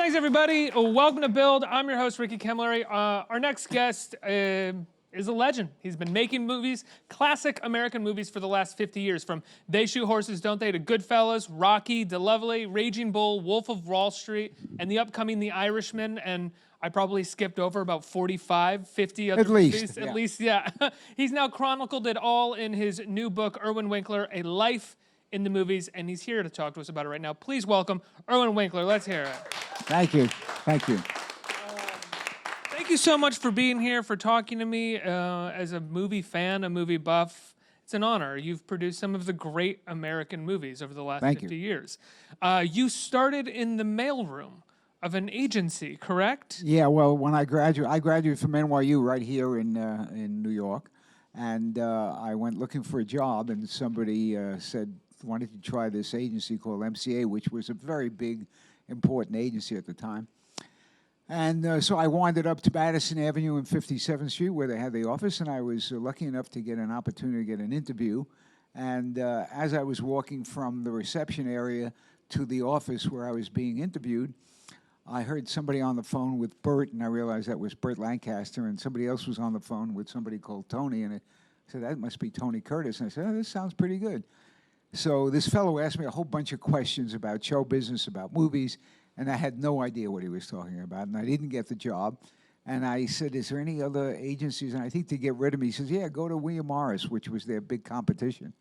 Thanks, everybody. Welcome to Build. I'm your host, Ricky Camilleri. Our next guest is a legend. He's been making movies, classic American movies for the last 50 years, from They Shoot Horses, Don't They, to Goodfellas, Rocky, DeLuvelly, Raging Bull, Wolf of Wall Street, and the upcoming The Irishman, and I probably skipped over about 45, 50 other movies. At least, yeah. He's now chronicled it all in his new book, Irwin Winkler, A Life in the Movies, and he's here to talk to us about it right now. Please welcome Irwin Winkler. Let's hear it. Thank you. Thank you. Thank you so much for being here, for talking to me as a movie fan, a movie buff. It's an honor. You've produced some of the great American movies over the last 50 years. You started in the mailroom of an agency, correct? Yeah, well, when I graduated from NYU right here in New York, and I went looking for a job, and somebody said, why don't you try this agency called MCA, which was a very big, important agency at the time. And so I wandered up to Madison Avenue and 57th Street where they had the office, and I was lucky enough to get an opportunity to get an interview. And as I was walking from the reception area to the office where I was being interviewed, I heard somebody on the phone with Bert, and I realized that was Burt Lancaster, and somebody else was on the phone with somebody called Tony, and I said, that must be Tony Curtis. And I said, oh, this sounds pretty good. So this fellow asked me a whole bunch of questions about show business, about movies, and I had no idea what he was talking about, and I didn't get the job. And I said, is there any other agencies? And I think to get rid of me, he says, yeah, go to William Morris, which was their big competition.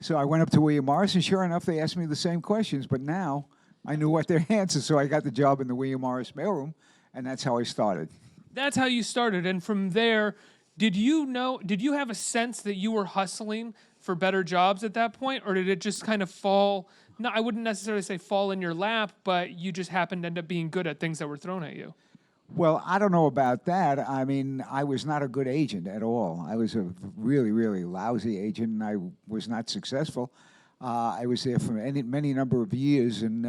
So I went up to William Morris, and sure enough, they asked me the same questions, but now I knew what their answers, so I got the job in the William Morris mailroom, and that's how I started. That's how you started, and from there, did you have a sense that you were hustling for better jobs at that point, or did it just kind of fall, no, I wouldn't necessarily say fall in your lap, but you just happened to end up being good at things that were thrown at you? Well, I don't know about that. I mean, I was not a good agent at all. I was a really, really lousy agent, and I was not successful. I was there for many number of years, and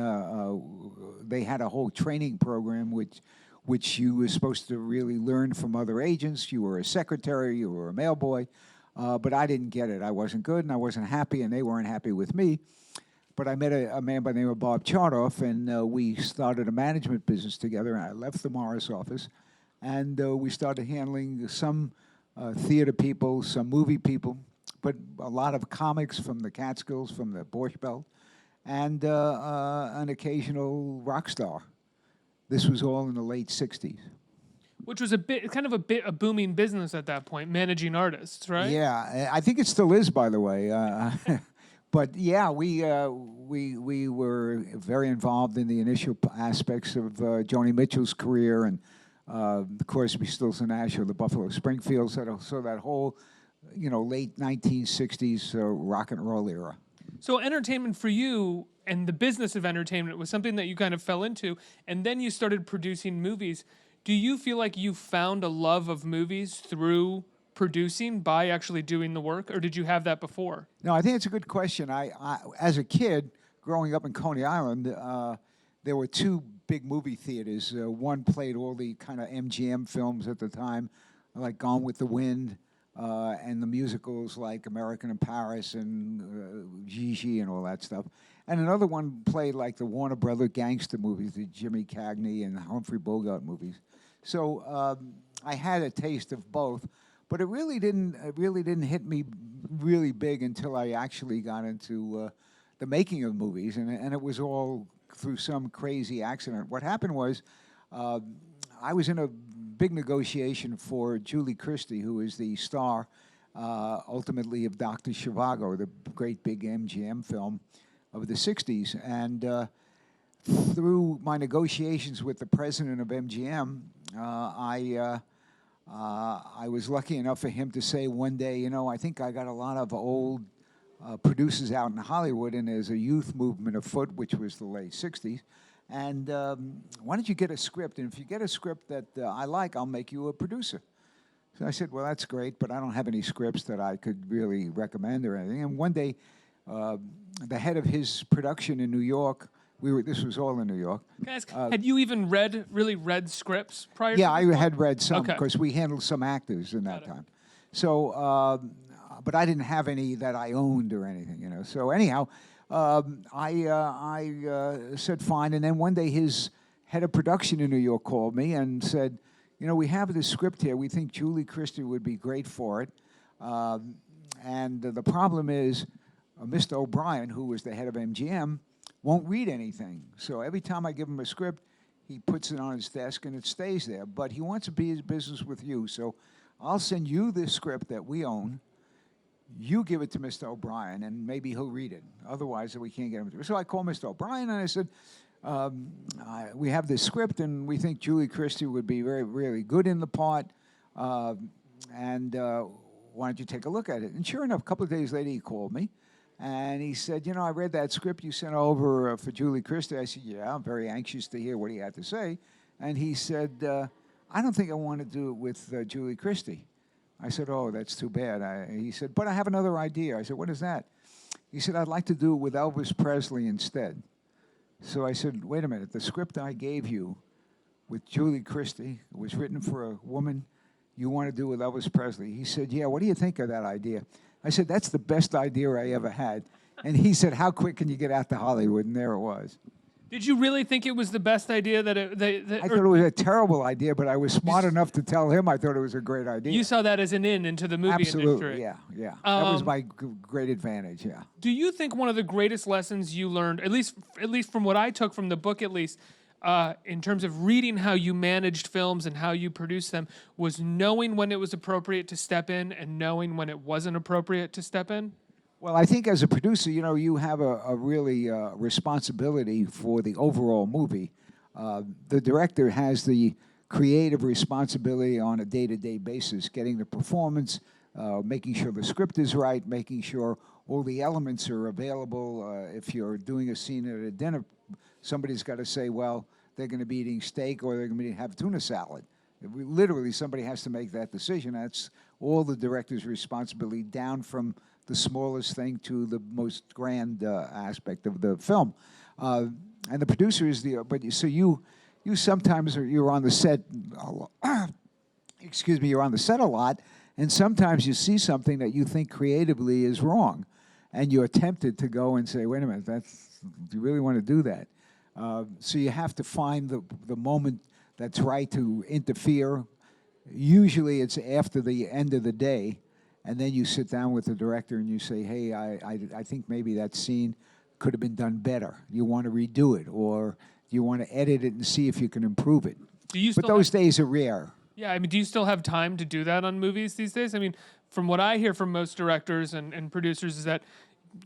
they had a whole training program which you were supposed to really learn from other agents. You were a secretary, you were a mailboy, but I didn't get it. I wasn't good, and I wasn't happy, and they weren't happy with me. But I met a man by the name of Bob Chartoff, and we started a management business together, and I left the Morris office, and we started handling some theater people, some movie people, but a lot of comics from the Catskills, from the Borscht Belt, and an occasional rock star. This was all in the late 60s. Which was a booming business at that point, managing artists, right? Yeah, I think it still is, by the way. But yeah, we were very involved in the initial aspects of Joni Mitchell's career, and the Crosby, Stills and Nash, or the Buffalo Springfields. So that whole, late 1960s rock and roll era. So entertainment for you and the business of entertainment was something that you kind of fell into, and then you started producing movies. Do you feel like you found a love of movies through producing by actually doing the work, or did you have that before? No, I think it's a good question. I as a kid, growing up in Coney Island, there were two big movie theaters. One played all the kind of MGM films at the time, like Gone with the Wind, and the musicals like American in Paris and Gigi and all that stuff. And another one played like the Warner Brother gangster movies, the Jimmy Cagney and Humphrey Bogart movies. So I had a taste of both, but it really didn't hit me really big until I actually got into the making of movies, and it was all through some crazy accident. What happened was I was in a big negotiation for Julie Christie, who is the star ultimately of Dr. Zhivago, the great big MGM film of the 60s. And through my negotiations with the president of MGM, I was lucky enough for him to say one day, I think I got a lot of old producers out in Hollywood, and there's a youth movement afoot, which was the late 60s. And why don't you get a script? And if you get a script that I like, I'll make you a producer. So I said, well, that's great, but I don't have any scripts that I could really recommend or anything. And one day, the head of his production in New York, this was all in New York. Guys, had you even really read scripts prior to Yeah, this I had read some, Okay. because we handled some actors in that time. So, but I didn't have any that I owned or anything, So anyhow, I said fine, and then one day his head of production in New York called me and said, we have this script here. We think Julie Christie would be great for it. And the problem is Mr. O'Brien, who was the head of MGM, won't read anything. So every time I give him a script, he puts it on his desk and it stays there. But he wants to be his business with you. So I'll send you this script that we own. You give it to Mr. O'Brien, and maybe he'll read it. Otherwise, we can't get him to. So I called Mr. O'Brien, and I said, we have this script, and we think Julie Christie would be really good in the part. And why don't you take a look at it? And sure enough, a couple of days later, he called me. And he said, I read that script you sent over for Julie Christie. I said, yeah, I'm very anxious to hear what he had to say. And he said, I don't think I want to do it with Julie Christie. I said, oh, that's too bad. He said, but I have another idea. I said, what is that? He said, I'd like to do it with Elvis Presley instead. So I said, wait a minute. The script I gave you with Julie Christie was written for a woman you want to do with Elvis Presley. He said, yeah, what do you think of that idea? I said, that's the best idea I ever had. And he said, how quick can you get out to Hollywood? And there it was. Did you really think it was the best idea I thought it was a terrible idea, but I was smart enough to tell him I thought it was a great idea. You saw that as an in into the movie Absolutely, industry. yeah. That was my great advantage, yeah. Do you think one of the greatest lessons you learned, at least from what I took from the book at least, in terms of reading how you managed films and how you produced them, was knowing when it was appropriate to step in and knowing when it wasn't appropriate to step in? Well, I think as a producer, you have a really responsibility for the overall movie. The director has the creative responsibility on a day-to-day basis, getting the performance, making sure the script is right, making sure all the elements are available. If you're doing a scene at a dinner, somebody's got to say, well, they're going to be eating steak or they're going to have tuna salad. Literally, somebody has to make that decision. That's all the director's responsibility, down from the smallest thing to the most grand aspect of the film. And the producer is so you sometimes you're on the set, you're on the set a lot, and sometimes you see something that you think creatively is wrong, and you're tempted to go and say, wait a minute, do you really want to do that? So you have to find the moment that's right to interfere. Usually it's after the end of the day, and then you sit down with the director and you say, hey, I think maybe that scene could have been done better. You want to redo it, or you want to edit it and see if you can improve it. But those days are rare. Yeah, I mean, do you still have time to do that on movies these days? I mean, from what I hear from most directors and producers is that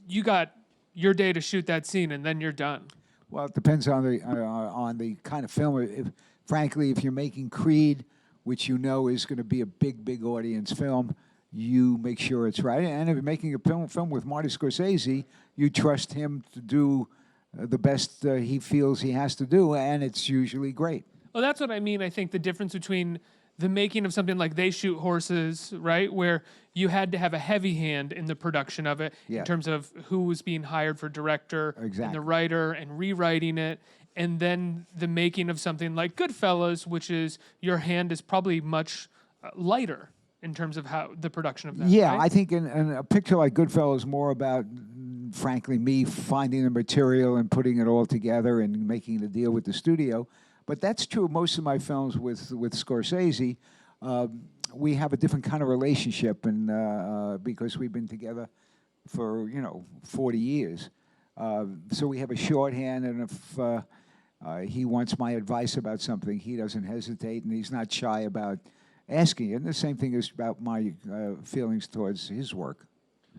you got your day to shoot that scene and then you're done. Well, it depends on the kind of film. Frankly, if you're making Creed, which is going to be a big audience film, you make sure it's right. And if you're making a film with Marty Scorsese, you trust him to do the best he feels he has to do, and it's usually great. Well, that's what I mean. I think the difference between the making of something like They Shoot Horses, right, where you had to have a heavy hand in the production of it in terms of who was being hired for director and the writer and rewriting it, and then the making of something like Goodfellas, which is your hand is probably much lighter in terms of how the production of that. Yeah, right? I think in a picture like Goodfellas is more about, frankly, me finding the material and putting it all together and making the deal with the studio. But that's true of most of my films with Scorsese. We have a different kind of relationship, and because we've been together for 40 years, so we have a shorthand. And if he wants my advice about something, he doesn't hesitate, and he's not shy about asking it. And the same thing is about my feelings towards his work.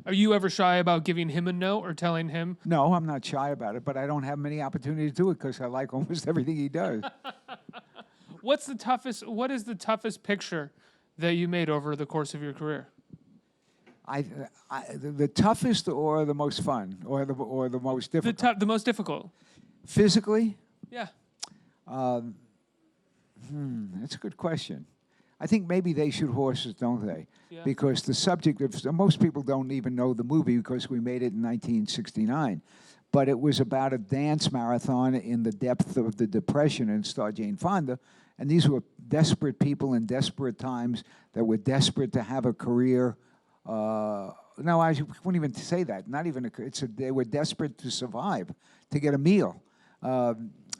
Are you ever shy about giving him a note or telling him? No, I'm not shy about it, but I don't have many opportunities to do it because I like almost everything he does. What is the toughest picture that you made over the course of your career? The toughest or the most fun or the most difficult? The most difficult. Physically? Yeah. That's a good question. I think maybe They Shoot Horses, don't they? Yeah. Because the subject of most people don't even know the movie because we made it in 1969. But it was about a dance marathon in the depth of the Depression, and starred Jane Fonda. And these were desperate people in desperate times that were desperate to have a career. No, I wouldn't even say that. Not even they were desperate to survive, to get a meal.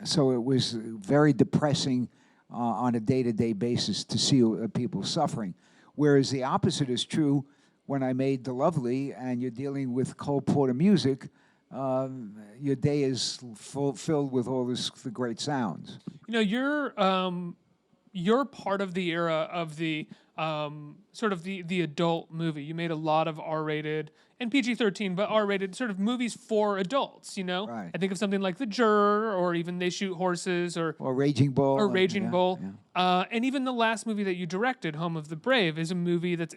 so it was very depressing on a day-to-day basis to see people suffering. Whereas the opposite is true when I made The Lovely, and you're dealing with Cole Porter music. Your day is filled with all the great sounds. You know, you're part of the era of the sort of the adult movie. You made a lot of R-rated and PG-13, but R-rated sort of movies for adults. You know, Right. I think of something like The Juror, or even They Shoot Horses, or Raging Bull. Raging Bull. Yeah. And even the last movie that you directed, Home of the Brave, is a movie that's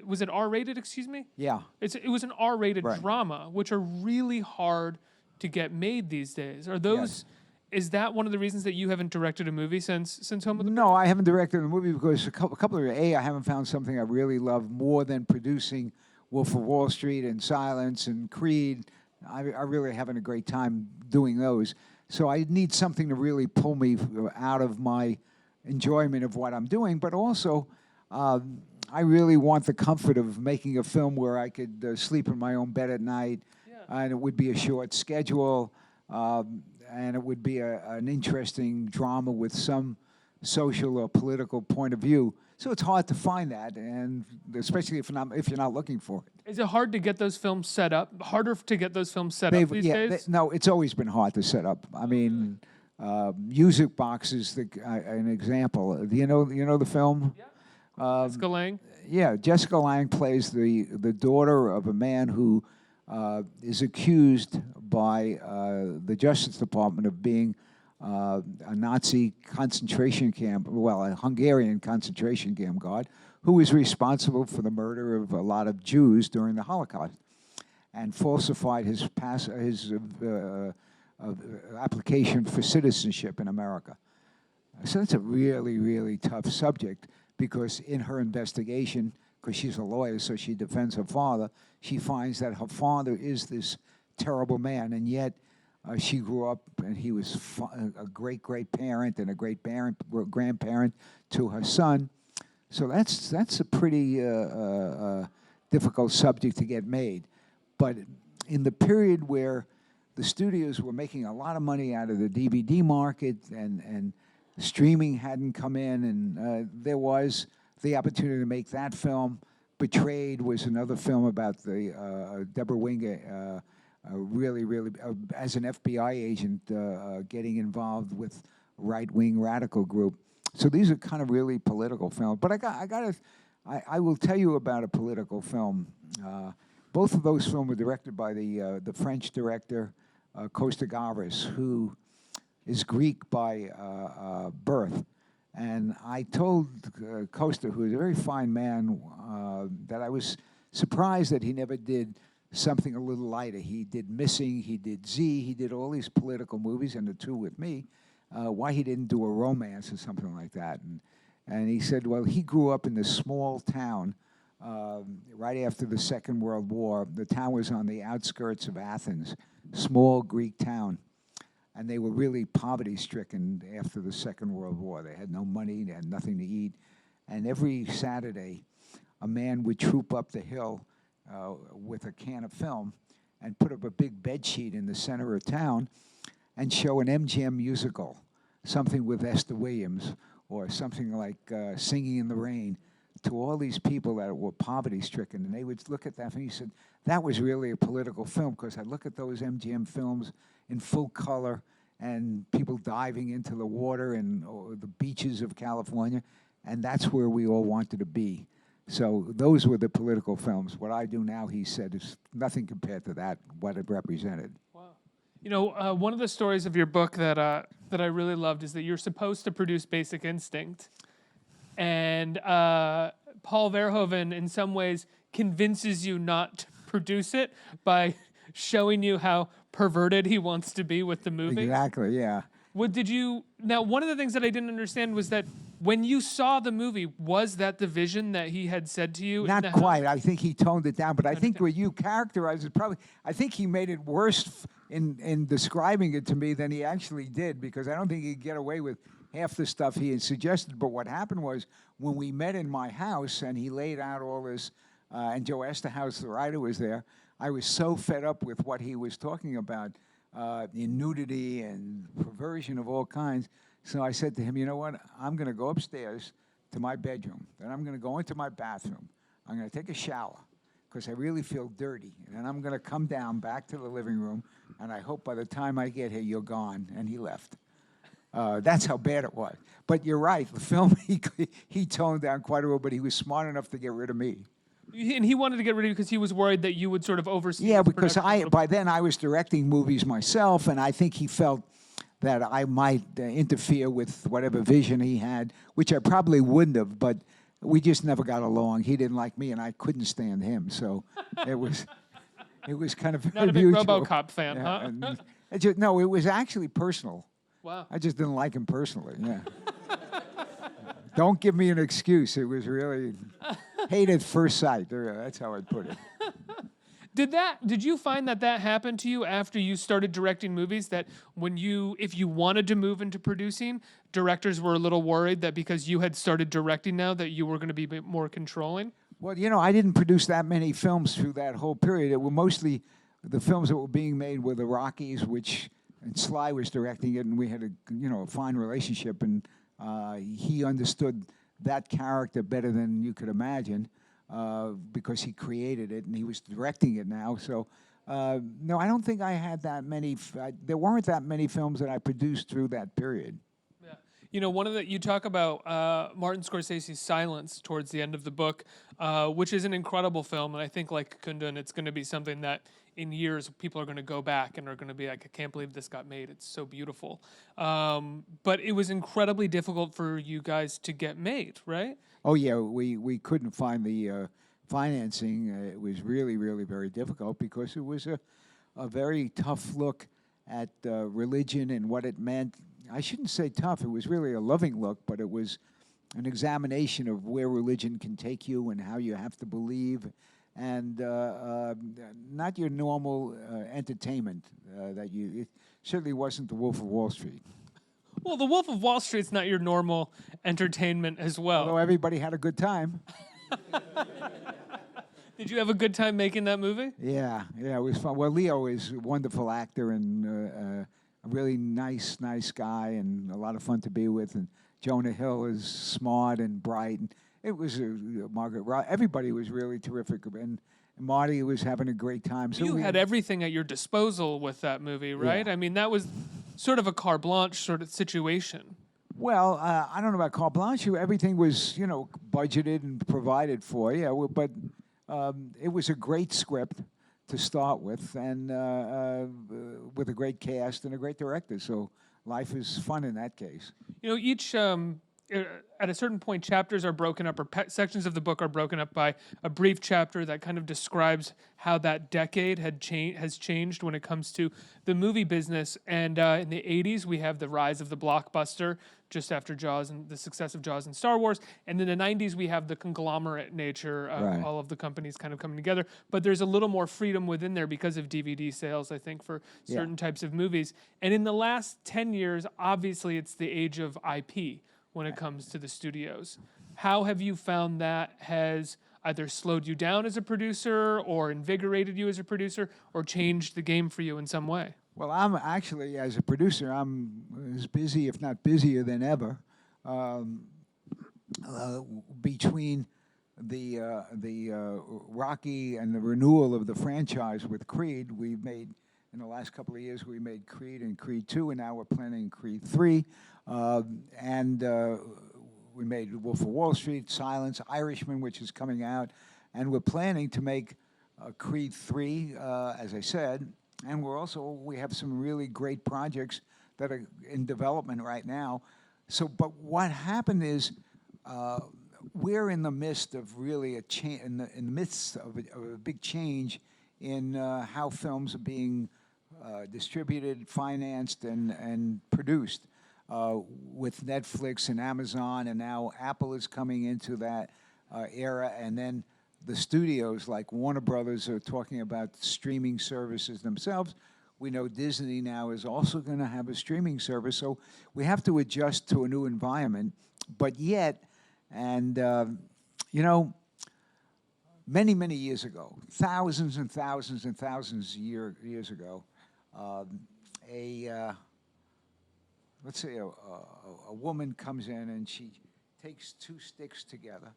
was it R-rated? Excuse me. Yeah. It was an R-rated Right. drama, which are really hard to get made these days. Are those? Yes. Is that one of the reasons that you haven't directed a movie since Home of the No, I haven't directed a movie because a couple of I haven't found something I really love more than producing Wolf of Wall Street and Silence and Creed. I really having a great time doing those. So I need something to really pull me out of my enjoyment of what I'm doing, but also I really want the comfort of making a film where I could sleep in my own bed at night, and it would be a short schedule, and it would be an interesting drama with some social or political point of view. So it's hard to find that, and especially if you're not looking for it. Is it hard to get those films set up? Harder to get those films set up these days? No, it's always been hard to set up. I mean, Music Box is an example. Do you know the film? Yeah. Jessica Lange? Yeah, Jessica Lange plays the daughter of a man who is accused by the Justice Department of being a Nazi concentration camp, a Hungarian concentration camp guard, who was responsible for the murder of a lot of Jews during the Holocaust, and falsified his application for citizenship in America. So that's a really, really tough subject, because in her investigation, because she's a lawyer, so she defends her father, she finds that her father is this terrible man, and yet she grew up and he was a great parent and a great grandparent to her son. So that's a pretty difficult subject to get made. But in the period where the studios were making a lot of money out of the DVD market, and streaming hadn't come in, and there was the opportunity to make that film. Betrayed was another film about the Deborah Winger, really, as an FBI agent, getting involved with right-wing radical group. So these are kind of really political films. But I will tell you about a political film. Both of those films were directed by the French director Costa Gavras, who is Greek by birth. And I told Costa, who is a very fine man, that I was surprised that he never did something a little lighter. He did Missing, he did Z, he did all these political movies, and the two with me. Why he didn't do a romance or something like that. And he said, well, he grew up in this small town right after the Second World War. The town was on the outskirts of Athens, small Greek town. And they were really poverty-stricken after the Second World War. They had no money, they had nothing to eat. And every Saturday, a man would troop up the hill with a can of film and put up a big bed sheet in the center of town and show an MGM musical, something with Esther Williams, or something like Singing in the Rain, to all these people that were poverty-stricken. And they would look at that, and he said, that was really a political film, because I look at those MGM films in full color, and people diving into the water and the beaches of California, and that's where we all wanted to be. So those were the political films. What I do now, he said, is nothing compared to that, what it represented. Wow. You know, one of the stories of your book that I really loved is that you're supposed to produce Basic Instinct, and Paul Verhoeven, in some ways, convinces you not to produce it by showing you how perverted he wants to be with the movie. Exactly, yeah. Now, one of the things that I didn't understand was that when you saw the movie, was that the vision that he had said to you? Not quite. I think he toned it down, but I think what you characterized is probably, I think he made it worse in describing it to me than he actually did, because I don't think he'd get away with half the stuff he had suggested. But what happened was, when we met in my house and he laid out all this, and Joe Esterhaus, the writer, was there, I was so fed up with what he was talking about. in nudity and perversion of all kinds. So I said to him, you know what? I'm going to go upstairs to my bedroom. Then I'm going to go into my bathroom. I'm going to take a shower because I really feel dirty. And then I'm going to come down back to the living room, and I hope by the time I get here, you're gone. And he left. That's how bad it was. But you're right. The film, he toned down quite a little, but he was smart enough to get rid of me. And he wanted to get rid of you because he was worried that you would sort of oversee. Yeah, his because production a little by then I was directing movies myself, and I think he felt that I might interfere with whatever vision he had, which I probably wouldn't have, but we just never got along. He didn't like me, and I couldn't stand him. So it was kind of Not a big mutual. RoboCop fan, Yeah, huh? and no, it was actually personal. Wow. I just didn't like him personally. Yeah. Don't give me an excuse. It was really hate at first sight. That's how I'd put it. Did you find that happened to you after you started directing movies, that if you wanted to move into producing, directors were a little worried that because you had started directing now that you were going to be a bit more controlling? Well, I didn't produce that many films through that whole period. It were mostly the films that were being made were the Rockies, and Sly was directing it, and we had a fine relationship, and he understood that character better than you could imagine. Because he created it and he was directing it now. So, no, I don't think I had that many. There weren't that many films that I produced through that period. Yeah. You talk about Martin Scorsese's silence towards the end of the book, which is an incredible film. And I think, like Kundun, it's going to be something that in years people are going to go back and are going to be like, I can't believe this got made. It's so beautiful. But it was incredibly difficult for you guys to get made, right? Oh, yeah, we couldn't find the financing. It was really, really very difficult because it was a very tough look at religion and what it meant. I shouldn't say tough. It was really a loving look, but it was an examination of where religion can take you and how you have to believe, and not your normal entertainment. It certainly wasn't The Wolf of Wall Street. Well, The Wolf of Wall Street's not your normal entertainment as well. Although everybody had a good time. Did you have a good time making that movie? Yeah, it was fun. Well, Leo is a wonderful actor and a really nice guy and a lot of fun to be with. And Jonah Hill is smart and bright. And it was Margaret. Everybody was really terrific. And Marty was having a great time. So you had everything at your disposal with that movie, right? Yeah. I mean, that was sort of a carte blanche sort of situation. Well, I don't know about carte blanche. Everything was, budgeted and provided for. Yeah, but it was a great script to start with, and with a great cast and a great director. So life is fun in that case. Each at a certain point, chapters are broken up, or sections of the book are broken up by a brief chapter that kind of describes how that decade has changed when it comes to the movie business. And in the 80s, we have the rise of the blockbuster, just after Jaws and the success of Jaws and Star Wars. And in the 90s, we have the conglomerate nature of Right. all of the companies kind of coming together. But there's a little more freedom within there because of DVD sales, I think, for certain types of movies. And in the last 10 years, obviously, it's the age of IP when it comes to the studios. How have you found that has either slowed you down as a producer or invigorated you as a producer or changed the game for you in some way? Well, I'm actually, as a producer, I'm as busy, if not busier than ever. Between the Rocky and the renewal of the franchise with Creed, we've made, in the last couple of years, we made Creed and Creed 2, and now we're planning Creed 3. We made Wolf of Wall Street, Silence, Irishman, which is coming out, and we're planning to make Creed 3, as I said, and we have some really great projects that are in development right now. So, but what happened is we're in the midst of really in the midst of a big change in how films are being distributed, financed, and produced. With Netflix and Amazon, and now Apple is coming into that era, and then the studios like Warner Brothers are talking about streaming services themselves. We know Disney now is also going to have a streaming service, so we have to adjust to a new environment. But yet, and many years ago, thousands and thousands and thousands of years ago, let's say a woman comes in and she takes two sticks together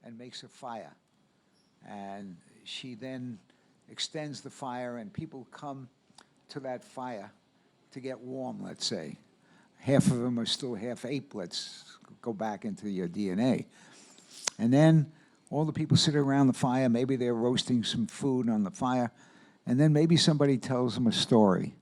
and makes a fire. And she then extends the fire and people come to that fire to get warm, let's say. Half of them are still half ape. Let's go back into your DNA. And then all the people sit around the fire. Maybe they're roasting some food on the fire. And then maybe somebody tells them a story.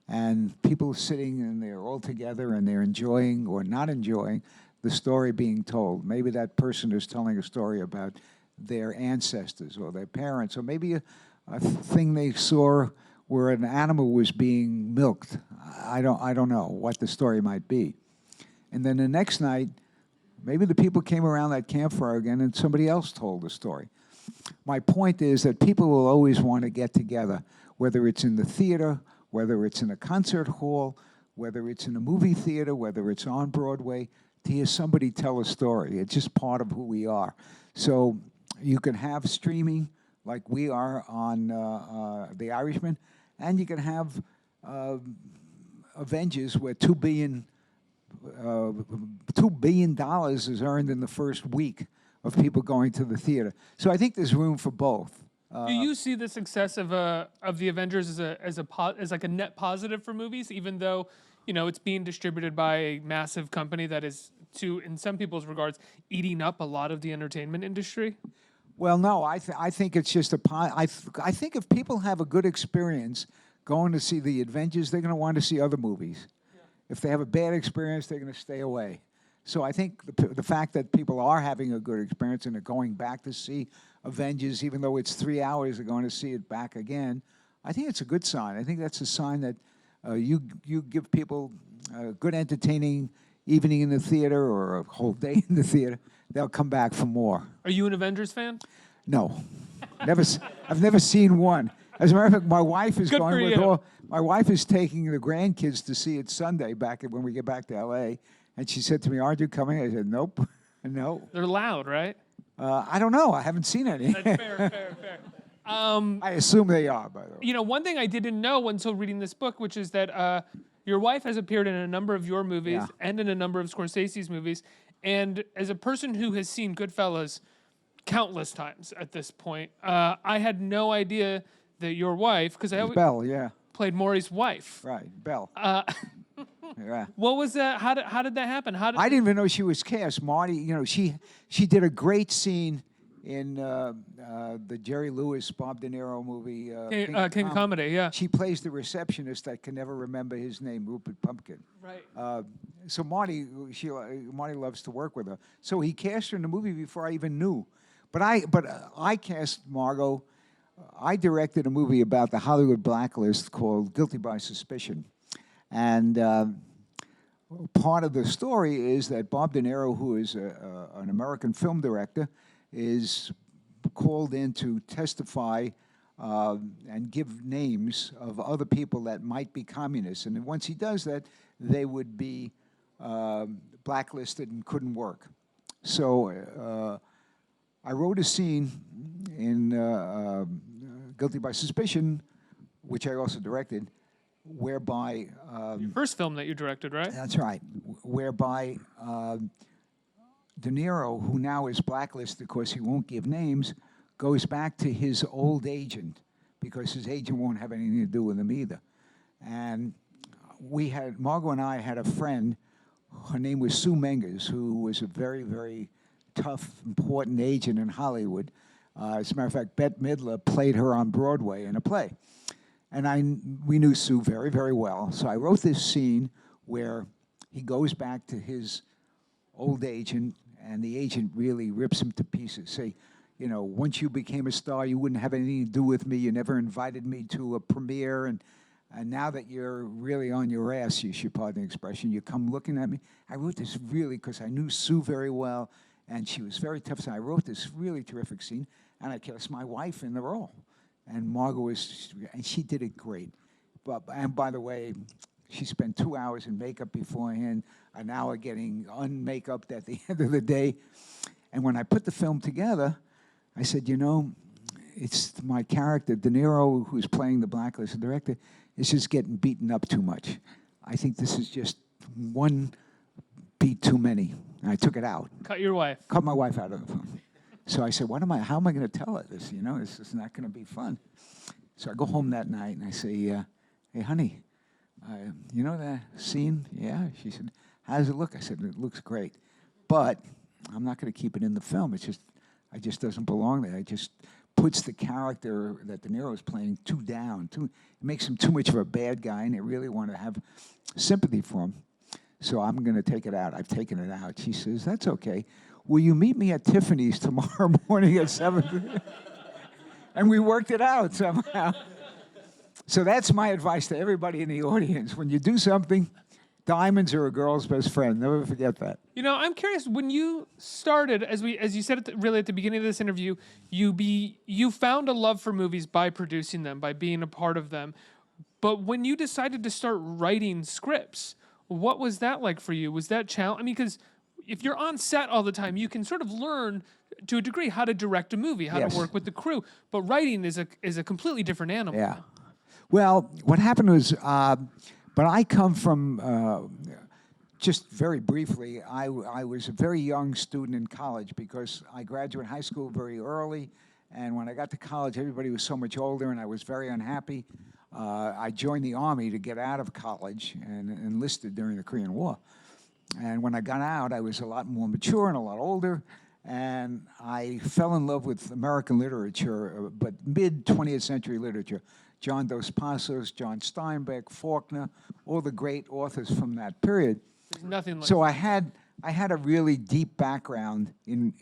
And people are sitting and they're all together and they're enjoying or not enjoying the story being told. Maybe that person is telling a story about their ancestors or their parents, or maybe a thing they saw where an animal was being milked. I don't know what the story might be. And then the next night, maybe the people came around that campfire again and somebody else told the story. My point is that people will always want to get together, whether it's in the theater, whether it's in a concert hall, whether it's in a movie theater, whether it's on Broadway, to hear somebody tell a story. It's just part of who we are. So you can have streaming like we are on The Irishman, and you can have Avengers where $2 billion is earned in the first week of people going to the theater. So I think there's room for both. Do you see the success of the Avengers as like a net positive for movies, even though it's being distributed by a massive company that is, in some people's regards, eating up a lot of the entertainment industry? Well, no, I think it's just I think if people have a good experience going to see the Avengers, they're going to want to see other movies. Yeah. If they have a bad experience, they're going to stay away. So I think the fact that people are having a good experience and are going back to see Avengers, even though it's 3 hours, they're going to see it back again, I think it's a good sign. I think that's a sign that you give people a good entertaining evening in the theater or a whole day in the theater, they'll come back for more. Are you an Avengers fan? No, I've never seen one. As a matter of fact, my wife is my wife is taking the grandkids to see it Sunday when we get back to L.A. And she said to me, "Aren't you coming?" I said, "Nope, no." They're loud, right? I don't know. I haven't seen any. That's fair. I assume they are, by the way. One thing I didn't know until reading this book, which is that your wife has appeared in a number of your movies and in a number of Scorsese's movies. And as a person who has seen Goodfellas countless times at this point, I had no idea that your wife, because I always Belle, played Maury's wife. Right, Belle. Yeah. What was that? How did that happen? I didn't even know she was cast. Marty, she did a great scene in the Jerry Lewis, Bob De Niro movie. King Comedy, yeah. She plays the receptionist that can never remember his name, Rupert Pumpkin. Right. So Marty loves to work with her. So he cast her in the movie before I even knew. But I cast Margot. I directed a movie about the Hollywood blacklist called Guilty by Suspicion. And part of the story is that Bob De Niro, who is an American film director, is called in to testify and give names of other people that might be communists. And once he does that, they would be blacklisted and couldn't work. So I wrote a scene in Guilty by Suspicion, which I also directed, whereby... Your first film that you directed, right? That's right. Whereby De Niro, who now is blacklisted because he won't give names, goes back to his old agent because his agent won't have anything to do with him either. And Margot and I had a friend, her name was Sue Mengers, who was a very, very tough, important agent in Hollywood. As a matter of fact, Bette Midler played her on Broadway in a play. And we knew Sue very, very well. So I wrote this scene where he goes back to his old agent, and the agent really rips him to pieces. Say, once you became a star, you wouldn't have anything to do with me. You never invited me to a premiere. And now that you're really on your ass, you should pardon the expression, you come looking at me. I wrote this really, because I knew Sue very well, and she was very tough. So I wrote this really terrific scene, and I cast my wife in the role. And Margot and she did it great. And by the way, she spent 2 hours in makeup beforehand, an hour getting unmakeup at the end of the day. And when I put the film together, I said, it's my character, De Niro, who's playing the blacklisted director, is just getting beaten up too much. I think this is just one beat too many. And I took it out. Cut your wife. Cut my wife out of the film. So I said, how am I going to tell her this? You know, this is not going to be fun. So I go home that night and I say, hey, honey, you know that scene? Yeah. She said, how does it look? I said, it looks great. But I'm not going to keep it in the film. It just doesn't belong there. It just puts the character that De Niro is playing too down. It makes him too much of a bad guy, and I really want to have sympathy for him. So I'm going to take it out. I've taken it out. She says, that's okay. Will you meet me at Tiffany's tomorrow morning at 7? And we worked it out somehow. So that's my advice to everybody in the audience. When you do something, diamonds are a girl's best friend. Never forget that. You know, I'm curious, when you started, as you said really at the beginning of this interview, you found a love for movies by producing them, by being a part of them. But when you decided to start writing scripts, what was that like for you? Was that challenge? I mean, because if you're on set all the time, you can sort of learn to a degree how to direct a movie, how to work with the crew. But writing is a completely different animal. Yeah. Well, what happened was, but I come from, just very briefly, I was a very young student in college because I graduated high school very early. And when I got to college, everybody was so much older, and I was very unhappy. I joined the Army to get out of college and enlisted during the Korean War. And when I got out, I was a lot more mature and a lot older. And I fell in love with American literature, but mid-20th century literature. John Dos Passos, John Steinbeck, Faulkner, all the great authors from that period. There's nothing like so I had a really deep background in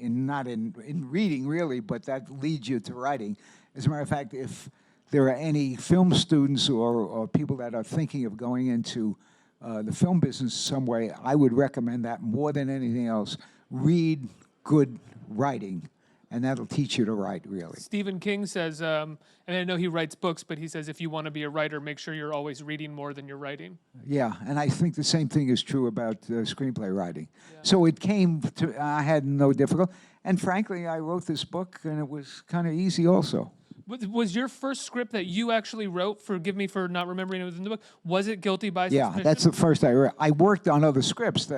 reading, really, but that leads you to writing. As a matter of fact, if there are any film students or people that are thinking of going into the film business some way, I would recommend that more than anything else. Read good writing, and that'll teach you to write, really. Stephen King says, and I know he writes books, but he says if you want to be a writer, make sure you're always reading more than you're writing. Yeah, and I think the same thing is true about screenplay writing. Yeah. So it came to, I had no difficulty. And frankly, I wrote this book, and it was kind of easy also. Was your first script that you actually wrote, forgive me for not remembering it was in the book, was it Guilty by Suspicion? Yeah, that's the first I wrote. I worked on other scripts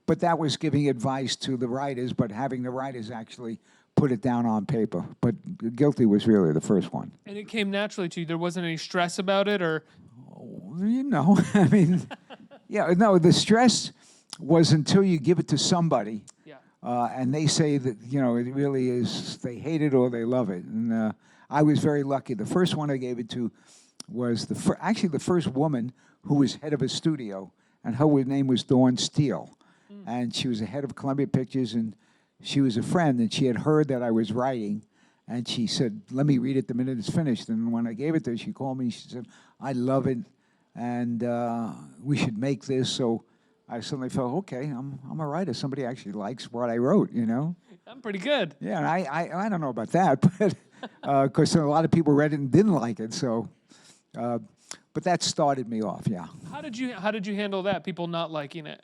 but that was giving advice to the writers, but having the writers actually put it down on paper. But Guilty was really the first one. And it came naturally to you? There wasn't any stress about it, or? You know, I mean, yeah, no, the stress was until you give it to somebody. Yeah. And they say that, you know, it really is, they hate it or they love it. And I was very lucky. The first one I gave it to was actually the first woman who was head of a studio, and her name was Dawn Steele. And she was the head of Columbia Pictures, and she was a friend, and she had heard that I was writing, and she said, let me read it the minute it's finished. And when I gave it to her, she called me, she said, I love it, and we should make this. So I suddenly felt, okay, I'm a writer. Somebody actually likes what I wrote, you know? I'm pretty good. Yeah, and I don't know about that, but because a lot of people read it and didn't like it, so... but that started me off, yeah. How did you handle that, people not liking it?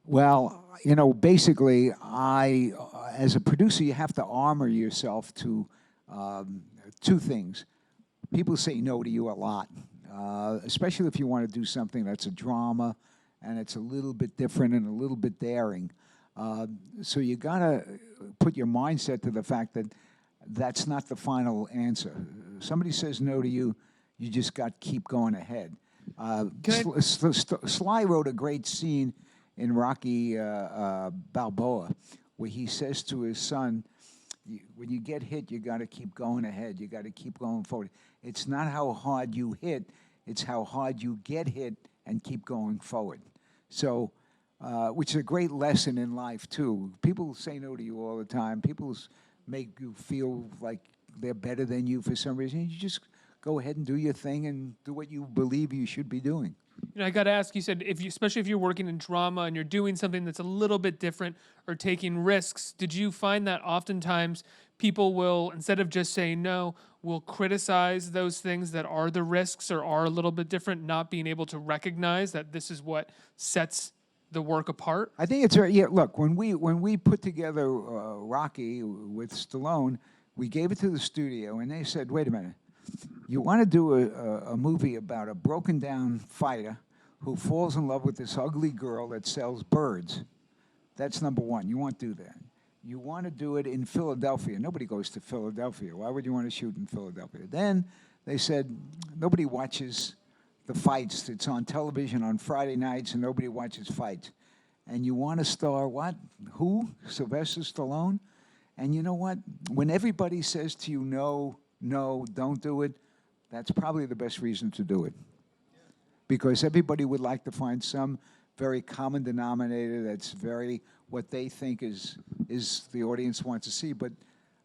Well, you know, basically, as a producer, you have to armor yourself to two things. People say no to you a lot, especially if you want to do something that's a drama and it's a little bit different and a little bit daring. So you got to put your mindset to the fact that that's not the final answer. Somebody says no to you, you just got to keep going ahead. Sly wrote a great scene in Rocky Balboa, where he says to his son, when you get hit, you got to keep going ahead. You got to keep going forward. It's not how hard you hit, it's how hard you get hit and keep going forward. So, which is a great lesson in life, too. People say no to you all the time. People make you feel like they're better than you for some reason. You just go ahead and do your thing and do what you believe you should be doing. You know, I got to ask, you said, especially if you're working in drama and you're doing something that's a little bit different or taking risks, did you find that oftentimes people will, instead of just saying no, will criticize those things that are the risks or are a little bit different, not being able to recognize that this is what sets the work apart? I think it's, yeah, look, when we put together Rocky with Stallone, we gave it to the studio and they said, wait a minute, You want to do a movie about a broken down fighter who falls in love with this ugly girl that sells birds. That's number one. You want to do that. You want to do it in Philadelphia. Nobody goes to Philadelphia. Why would you want to shoot in Philadelphia? Then they said nobody watches the fights. It's on television on Friday nights, and nobody watches fights. And you want to star what? Who? Sylvester Stallone? And you know what? When everybody says to you, no, no, don't do it, that's probably the best reason to do it. Because everybody would like to find some very common denominator that's very what they think is the audience wants to see. But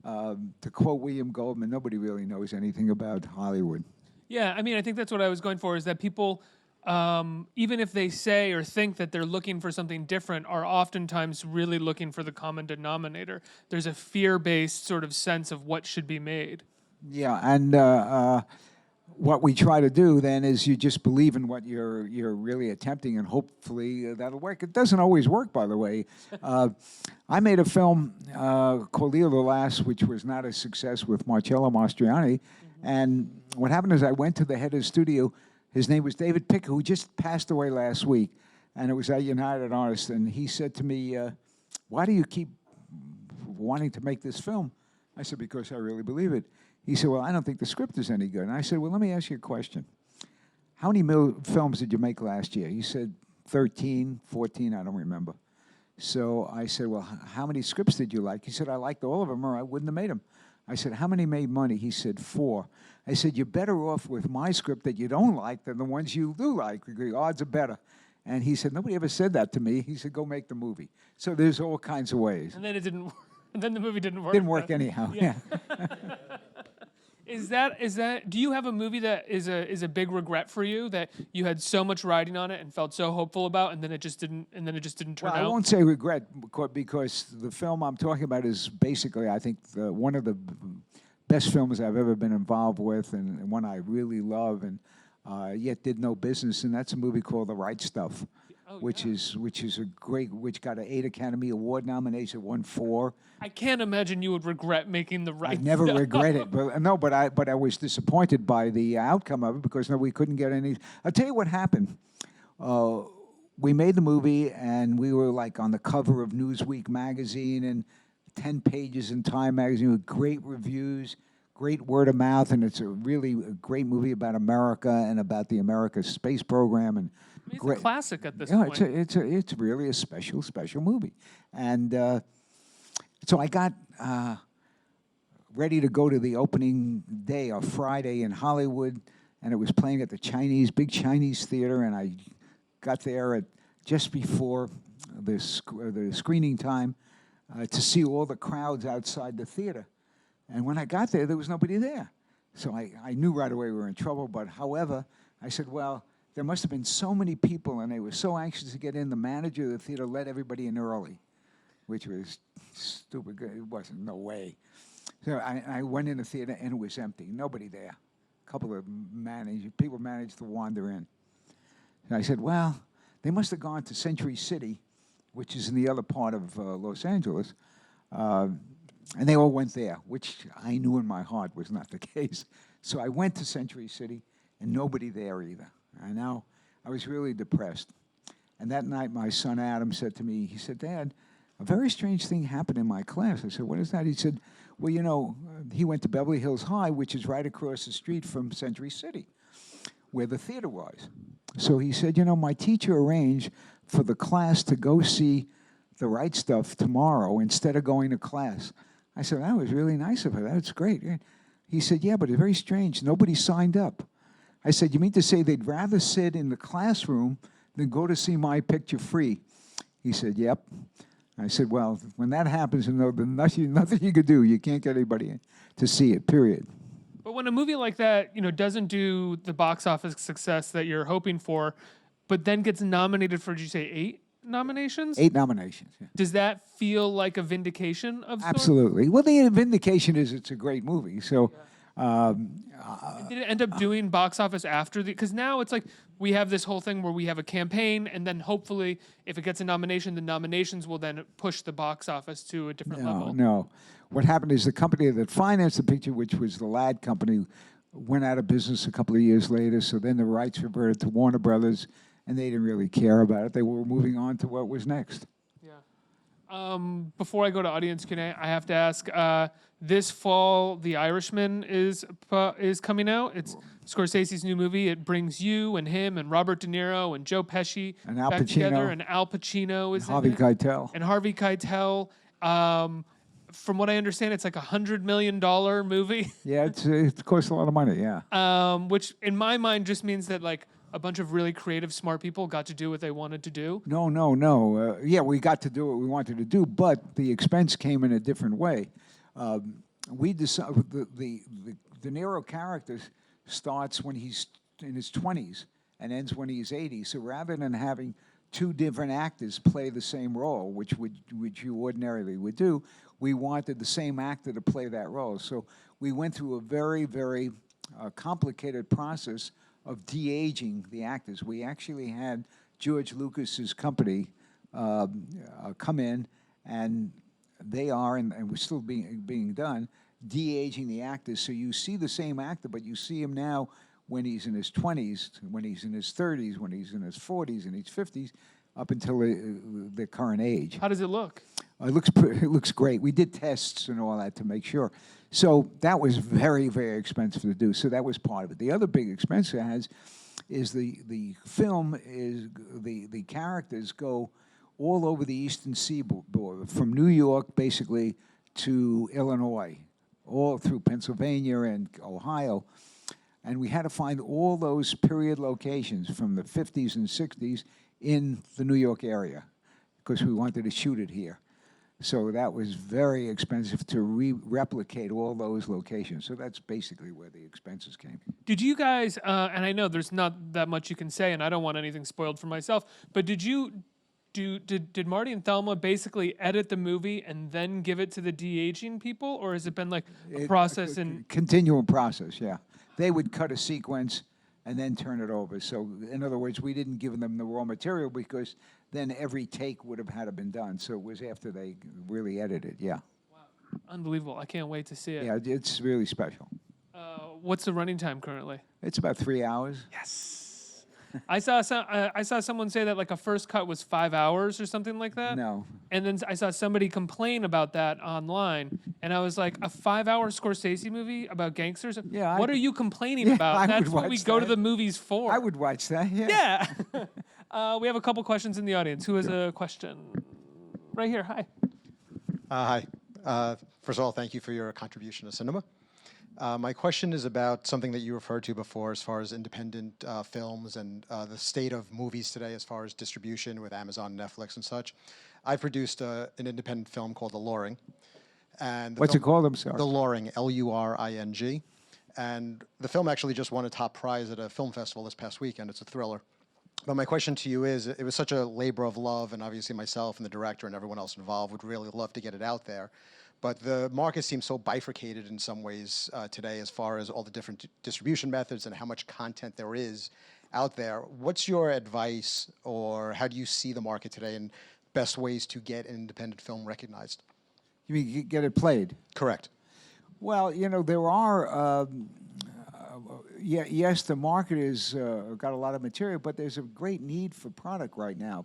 to quote William Goldman, nobody really knows anything about Hollywood. Yeah, I mean, I think that's what I was going for, is that people, even if they say or think that they're looking for something different, are oftentimes really looking for the common denominator. There's a fear-based sort of sense of what should be made. Yeah, and what we try to do then is you just believe in what you're really attempting, and hopefully that'll work. It doesn't always work, by the way. I made a film called Leo the Last, which was not a success, with Marcello Mastroianni. And what happened is I went to the head of the studio. His name was David Picker, who just passed away last week. And it was at United Artists. And he said to me, why do you keep wanting to make this film? I said, because I really believe it. He said, well, I don't think the script is any good. And I said, well, let me ask you a question. How many films did you make last year? He said 13, 14, I don't remember. So I said, well, how many scripts did you like? He said, I liked all of them, or I wouldn't have made them. I said, how many made money? He said, 4. I said, you're better off with my script that you don't like than the ones you do like. The odds are better. And he said, nobody ever said that to me. He said, go make the movie. So there's all kinds of ways. And then it didn't work. And then the movie didn't work. Didn't work anyhow, yeah. Is that? Do you have a movie that is a big regret for you, that you had so much riding on it and felt so hopeful about, and then it just didn't turn out? I won't say regret, because the film I'm talking about is basically, I think, one of the best films I've ever been involved with, and one I really love, and yet did no business. And that's a movie called The Right Stuff, which is a great, which got an 8 Academy Award nomination, won 4. I can't imagine you would regret making The Right I never Stuff. regret it, but I was disappointed by the outcome of it, because we couldn't get any. I'll tell you what happened. We made the movie, and we were like on the cover of Newsweek magazine and 10 pages in Time magazine with great reviews, great word of mouth, and it's a really great movie about America and about the America space program. And it's a classic at this point. It's really a special movie, and so I got ready to go to the opening day, or Friday, in Hollywood, and it was playing at the big Chinese theater, and I got there at just before the screening time to see all the crowds outside the theater. And when I got there was nobody there. So I knew right away we were in trouble, but however, I said, well, there must have been so many people, and they were so anxious to get in, the manager of the theater let everybody in early, which was stupid. It wasn't, no way. So I went in the theater, and it was empty, nobody there. A couple of people managed to wander in. And I said, well, they must have gone to Century City, which is in the other part of Los Angeles, and they all went there, which I knew in my heart was not the case. So I went to Century City, and nobody there either. And now I was really depressed. And that night, my son Adam said to me, he said, Dad, a very strange thing happened in my class. I said, what is that? He said, well, you know, he went to Beverly Hills High, which is right across the street from Century City, where the theater was. So he said, you know, my teacher arranged for the class to go see The Right Stuff tomorrow instead of going to class. I said, that was really nice of her. That's great. He said, yeah, but it's very strange. Nobody signed up. I said, you mean to say they'd rather sit in the classroom than go to see my picture free? He said, yep. I said, well, when that happens, nothing you could do. You can't get anybody to see it, period. But when a movie like that, doesn't do the box office success that you're hoping for, but then gets nominated for, did you say 8 nominations? 8 nominations, yeah. Does that feel like a vindication of sorts? Absolutely. Well, the vindication is it's a great movie. So, did it end up doing box office after because now it's like we have this whole thing where we have a campaign, and then hopefully, if it gets a nomination, the nominations will then push the box office to a different level. No. What happened is the company that financed the picture, which was the Ladd Company, went out of business a couple of years later. So then the rights reverted to Warner Brothers, and they didn't really care about it. They were moving on to what was next. Yeah. Before I go to audience Q&A, I have to ask. This fall, The Irishman is coming out. It's Scorsese's new movie. It brings you and him and Robert De Niro and Joe Pesci And Al back together. Pacino. And Al Pacino is Harvey in it. Keitel. And Harvey Keitel. From what I understand, it's like $100 million movie. Yeah, it costs a lot of money, yeah. Which in my mind just means that like a bunch of really creative, smart people got to do what they wanted to do. No. Yeah, we got to do what we wanted to do, but the expense came in a different way. We decided the De Niro character starts when he's in his 20s and ends when he's 80. So rather than having two different actors play the same role, which you ordinarily would do, we wanted the same actor to play that role. So we went through a very, very complicated process of de-aging the actors. We actually had George Lucas's company come in, and they are, and we're still being done, de-aging the actors. So you see the same actor, but you see him now when he's in his 20s, when he's in his 30s, when he's in his 40s and his 50s, up until the current age. How does it look? It looks great. We did tests and all that to make sure. So that was very, very expensive to do. So that was part of it. The other big expense it has is the film is the characters go all over the eastern seaboard, from New York basically to Illinois, all through Pennsylvania and Ohio. And we had to find all those period locations from the 50s and 60s in the New York area because we wanted to shoot it here. So that was very expensive to replicate all those locations. So that's basically where the expenses came. Did you guys, and I know there's not that much you can say, and I don't want anything spoiled for myself, but did Marty and Thelma basically edit the movie and then give it to the de-aging people, or has it been like a process? Continual process, yeah. They would cut a sequence and then turn it over. So in other words, we didn't give them the raw material because then every take would have had to been done. So it was after they really edited, yeah. Wow. Unbelievable. I can't wait to see it. Yeah, it's really special. What's the running time currently? It's about 3 hours. Yes. I saw someone say that like a first cut was 5 hours or something like that. No. And then I saw somebody complain about that online, and I was like, a 5-hour Scorsese movie about gangsters? Yeah. What are you complaining about? That's what we go to the movies for. I would watch that, yeah. Yeah. We have a couple questions in the audience. Who has a question? Right here. Hi. Hi. First of all, thank you for your contribution to cinema. My question is about something that you referred to before as far as independent films and the state of movies today as far as distribution with Amazon, Netflix, and such. I produced an independent film called The Luring. And What's it called? I'm sorry. The Luring, Luring. And the film actually just won a top prize at a film festival this past weekend. It's a thriller. But my question to you is, it was such a labor of love, and obviously myself and the director and everyone else involved would really love to get it out there. But the market seems so bifurcated in some ways today as far as all the different distribution methods and how much content there is out there. What's your advice, or how do you see the market today and best ways to get an independent film recognized? You mean get it played? Correct. Well, there are, yes, the market has got a lot of material, but there's a great need for product right now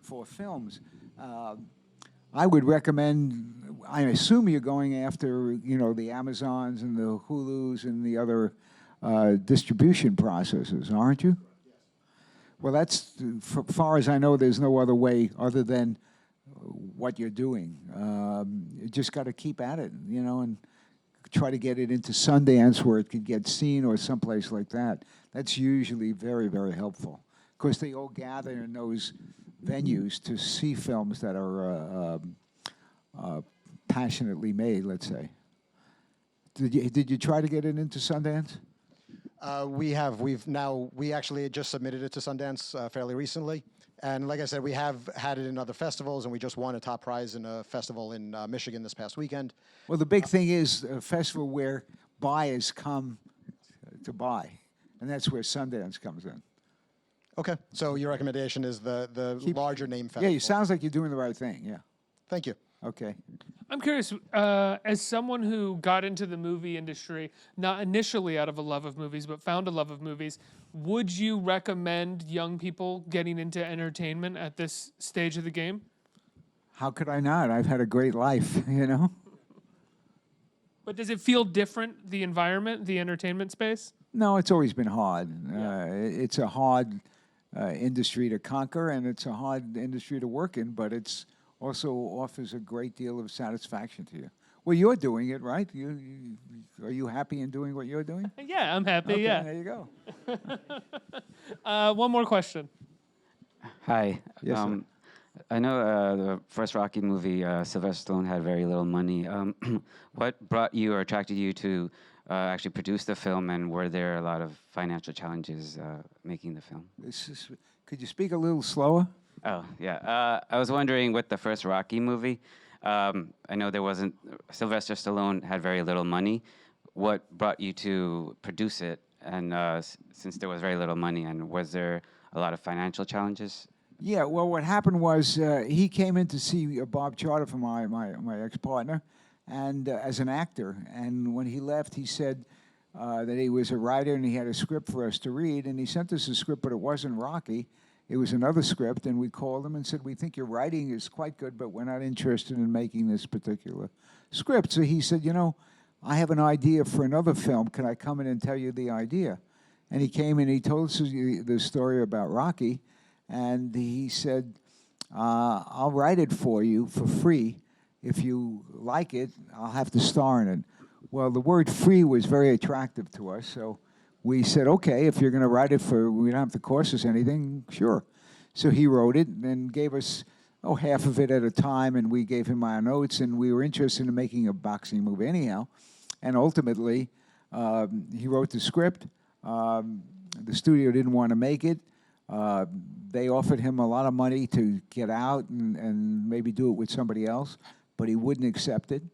for films. I would recommend, I assume you're going after, the Amazons and the Hulus and the other distribution processes, aren't you? Yes. Well, that's, as far as I know, there's no other way other than what you're doing. You just got to keep at it, and try to get it into Sundance where it could get seen or someplace like that. That's usually very, very helpful. Of course, they all gather in those venues to see films that are passionately made, let's say. Did you try to get it into Sundance? We actually just submitted it to Sundance fairly recently. And like I said, we have had it in other festivals, and we just won a top prize in a festival in Michigan this past weekend. Well, the big thing is a festival where buyers come to buy, and that's where Sundance comes in. Okay, so your recommendation is the larger name festival. Yeah, it sounds like you're doing the right thing, yeah. Thank you. Okay. I'm curious, as someone who got into the movie industry, not initially out of a love of movies, but found a love of movies, would you recommend young people getting into entertainment at this stage of the game? How could I not? I've had a great life, you know? But does it feel different, the environment, the entertainment space? No, it's always been hard. Yeah. It's a hard industry to conquer, and it's a hard industry to work in, but it's also offers a great deal of satisfaction to you. Well, you're doing it, right? Are you happy in doing what you're doing? Yeah, I'm happy, Okay, yeah. there you go. One more question. Hi. Yes, sir. I know the first Rocky movie, Sylvester Stallone had very little money. What brought you or attracted you to actually produce the film, and were there a lot of financial challenges making the film? Could you speak a little slower? Oh, yeah. I was wondering, with the first Rocky movie, I know there wasn't, Sylvester Stallone had very little money. What brought you to produce it? And since there was very little money, and was there a lot of financial challenges? Yeah, well, what happened was he came in to see Bob Charter, for my ex-partner, and as an actor. And when he left, he said that he was a writer and he had a script for us to read. And he sent us a script, but it wasn't Rocky. It was another script. And we called him and said, we think your writing is quite good, but we're not interested in making this particular script. So he said, you know, I have an idea for another film. Can I come in and tell you the idea? And he came and he told us the story about Rocky. And he said, I'll write it for you for free. If you like it, I'll have to star in it. Well, the word free was very attractive to us, so we said, okay, if you're going to write it we don't have to cost us anything, sure. So he wrote it and gave us, half of it at a time, and we gave him our notes, and we were interested in making a boxing movie anyhow. And ultimately, he wrote the script. The studio didn't want to make it. They offered him a lot of money to get out and maybe do it with somebody else, but he wouldn't accept it.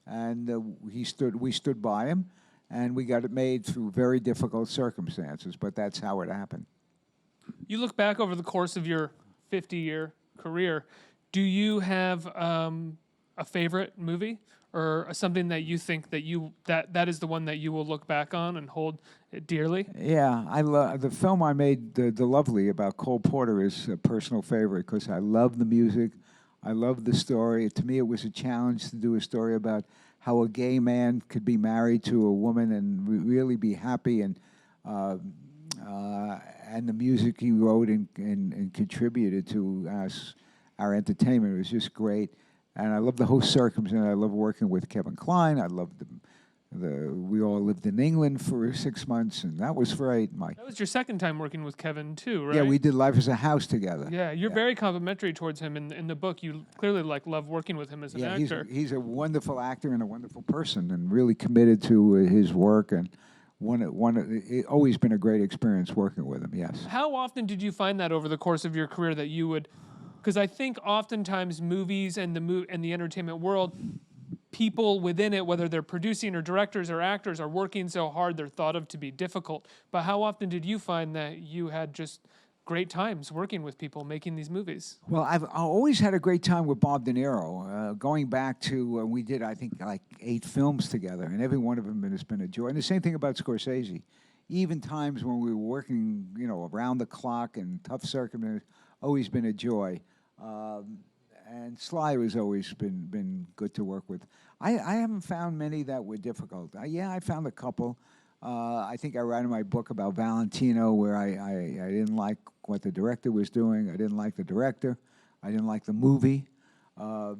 And we stood by him, and we got it made through very difficult circumstances, but that's how it happened. You look back over the course of your 50-year career, do you have a favorite movie or something that you think that is the one that you will look back on and hold dearly? Yeah, I love the film I made, The Lovely, about Cole Porter, is a personal favorite because I love the music, I love the story. To me, it was a challenge to do a story about how a gay man could be married to a woman and really be happy, and the music he wrote and contributed to our entertainment was just great. And I love the whole circumstance. I love working with Kevin Kline. I love we all lived in England for 6 months, and that was great. That was your second time working with Kevin too, right? Yeah, we did Life as a House together. Yeah, you're very complimentary towards him in the book. You clearly love working with him as an actor. He's a wonderful actor and a wonderful person, and really committed to his work. And it's always been a great experience working with him. Yes. How often did you find that over the course of your career that you would? Because I think oftentimes movies and the entertainment world, people within it, whether they're producing or directors or actors, are working so hard they're thought of to be difficult. But how often did you find that you had just great times working with people making these movies? Well, I've always had a great time with Bob De Niro. Going back to we did, I think, like 8 films together, and every one of them has been a joy. And the same thing about Scorsese. Even times when we were working, around the clock and tough circumstances, always been a joy. And Sly has always been good to work with. I haven't found many that were difficult. I found a couple. I think I write in my book about Valentino where I didn't like what the director was doing. I didn't like the director. I didn't like the movie. I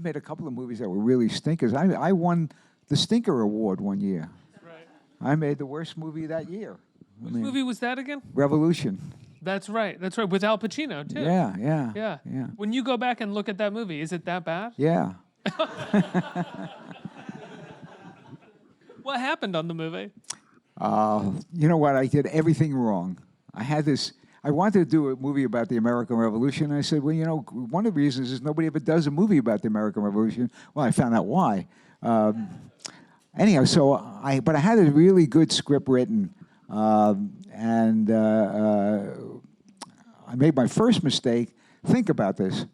made a couple of movies that were really stinkers. I won the Stinker Award one year. Right. I made the worst movie that year. Which movie was that again? Revolution. That's right. With Al Pacino too. Yeah. When you go back and look at that movie, is it that bad? Yeah. What happened on the movie? You know what? I did everything wrong. I wanted to do a movie about the American Revolution. And I said, well, one of the reasons is nobody ever does a movie about the American Revolution. Well, I found out why. Anyhow, but I had a really good script written. And I made my first mistake. Think about this.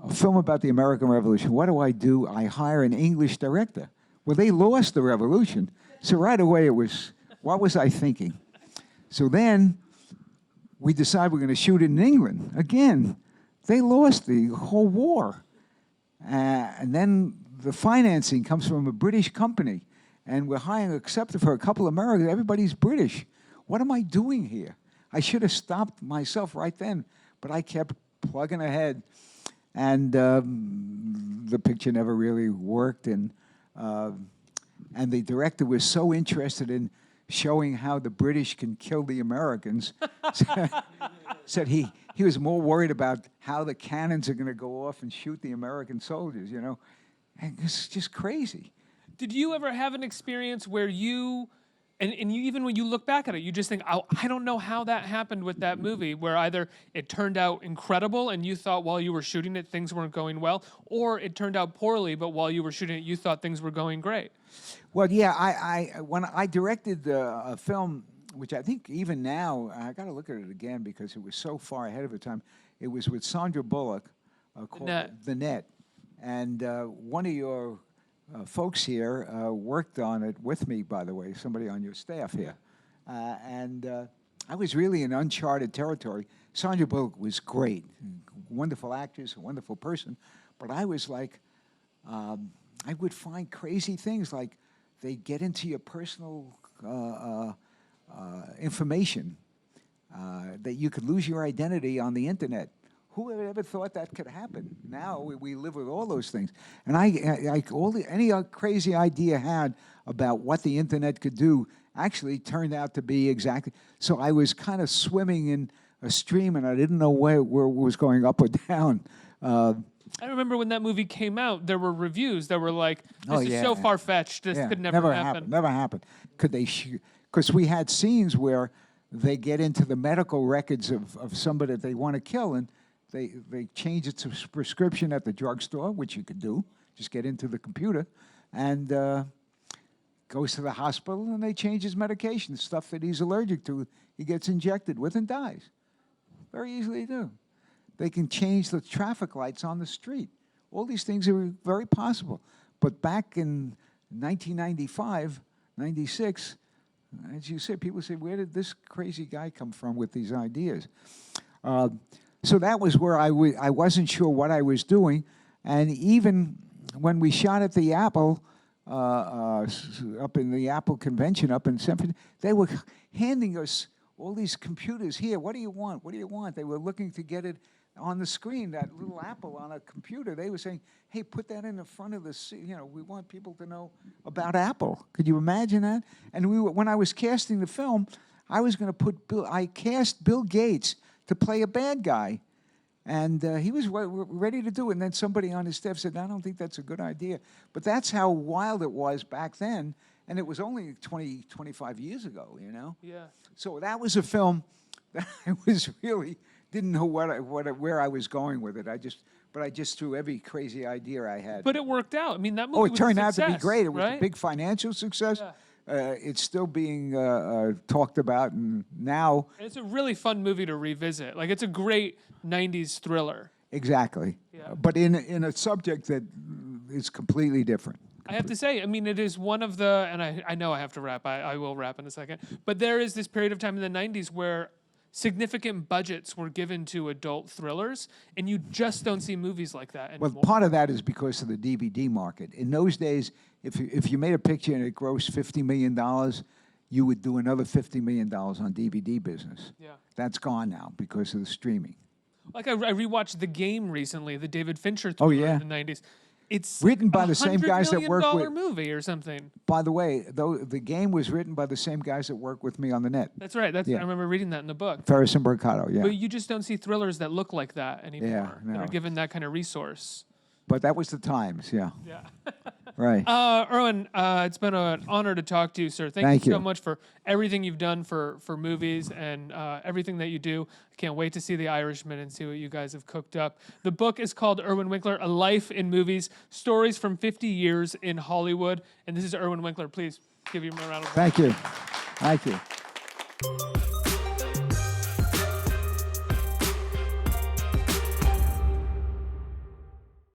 a film about the American Revolution. What do? I hire an English director. Well, they lost the revolution. So right away it was, what was I thinking? So then we decided we're going to shoot it in England. Again, they lost the whole war. And then the financing comes from a British company. And we're hiring, except for a couple of Americans, everybody's British. What am I doing here? I should have stopped myself right then, but I kept plugging ahead. And the picture never really worked. And the director was so interested in showing how the British can kill the Americans. Said he was more worried about how the cannons are going to go off and shoot the American soldiers, you know. And it's just crazy. Did you ever have an experience where you, and you, even when you look back at it, you just think, oh, I don't know how that happened with that movie, where either it turned out incredible and you thought while you were shooting it things weren't going well, or it turned out poorly, but while you were shooting it you thought things were going great? Well, yeah, when I directed a film, which I think even now, I got to look at it again because it was so far ahead of its time. It was with Sandra Bullock called The Net. And one of your folks here worked on it with me, by the way, somebody on your staff here. I was really in uncharted territory. Sandra Bullock was great, wonderful actress, a wonderful person. But I was like, I would find crazy things like they get into your personal information, that you could lose your identity on the internet. Who would ever thought that could happen? Now we live with all those things, and any crazy idea I had about what the internet could do actually turned out to be exactly. So I was kind of swimming in a stream, and I didn't know where it was going up or down. I remember when that movie came out, there were reviews that were like, "This is so far fetched. This could never happen." Never happen. Could they? Because we had scenes where they get into the medical records of somebody that they want to kill, and they change it to prescription at the drugstore, which you could do. Just get into the computer, and goes to the hospital, and they change his medication, stuff that he's allergic to. He gets injected with and dies. Very easily do. They can change the traffic lights on the street. All these things are very possible. But back in 1995, 96, as you said, people say, where did this crazy guy come from with these ideas? So that was where I wasn't sure what I was doing. And even when we shot at the Apple, up in the Apple convention up in San Francisco, they were handing us all these computers. Here, what do you want? What do you want? They were looking to get it on the screen, that little Apple on a computer. They were saying, hey, put that in the front of the, we want people to know about Apple. Could you imagine that? And when I was casting the film, I was going to I cast Bill Gates to play a bad guy. And he was ready to do it. And then somebody on his staff said, I don't think that's a good idea. But that's how wild it was back then. And it was only 20, 25 years ago, you know? Yeah. So that was a film that I was really didn't know where I was going with it. I just threw every crazy idea I had. But it worked out. I mean, that movie was a turned success, out to be great. It was right? a big financial success. Yeah. It's still being talked about, and now... And it's a really fun movie to revisit. Like, it's a great 90s thriller. Exactly. Yeah. But in a subject that is completely different. I have to say, I mean, it is one of the, and I know I have to wrap, I will wrap in a second, but there is this period of time in the 90s where significant budgets were given to adult thrillers, and you just don't see movies like that anymore. Well, part of that is because of the DVD market. In those days, if you made a picture and it grossed $50 million, you would do another $50 million on DVD business. Yeah. That's gone now because of the streaming. Like I rewatched The Game recently, the David Fincher thriller in the 90s. It's written by the same guys that work with... $100 million movie or something. By the way, though, The Game was written by the same guys that work with me on The Net. That's right. I remember reading that in the book. Ferris and Mercado, yeah. But you just don't see thrillers that look like that anymore. Yeah, no. That are given that kind of resource. But that was the times, yeah. Yeah. Right. Irwin, it's been an honor to talk to you, sir. Thank you so much for everything you've done for movies and everything that you do. I can't wait to see The Irishman and see what you guys have cooked up. The book is called Irwin Winkler, A Life in Movies, Stories from 50 Years in Hollywood. And this is Irwin Winkler. Please give him a round of applause. Thank you. Thank you.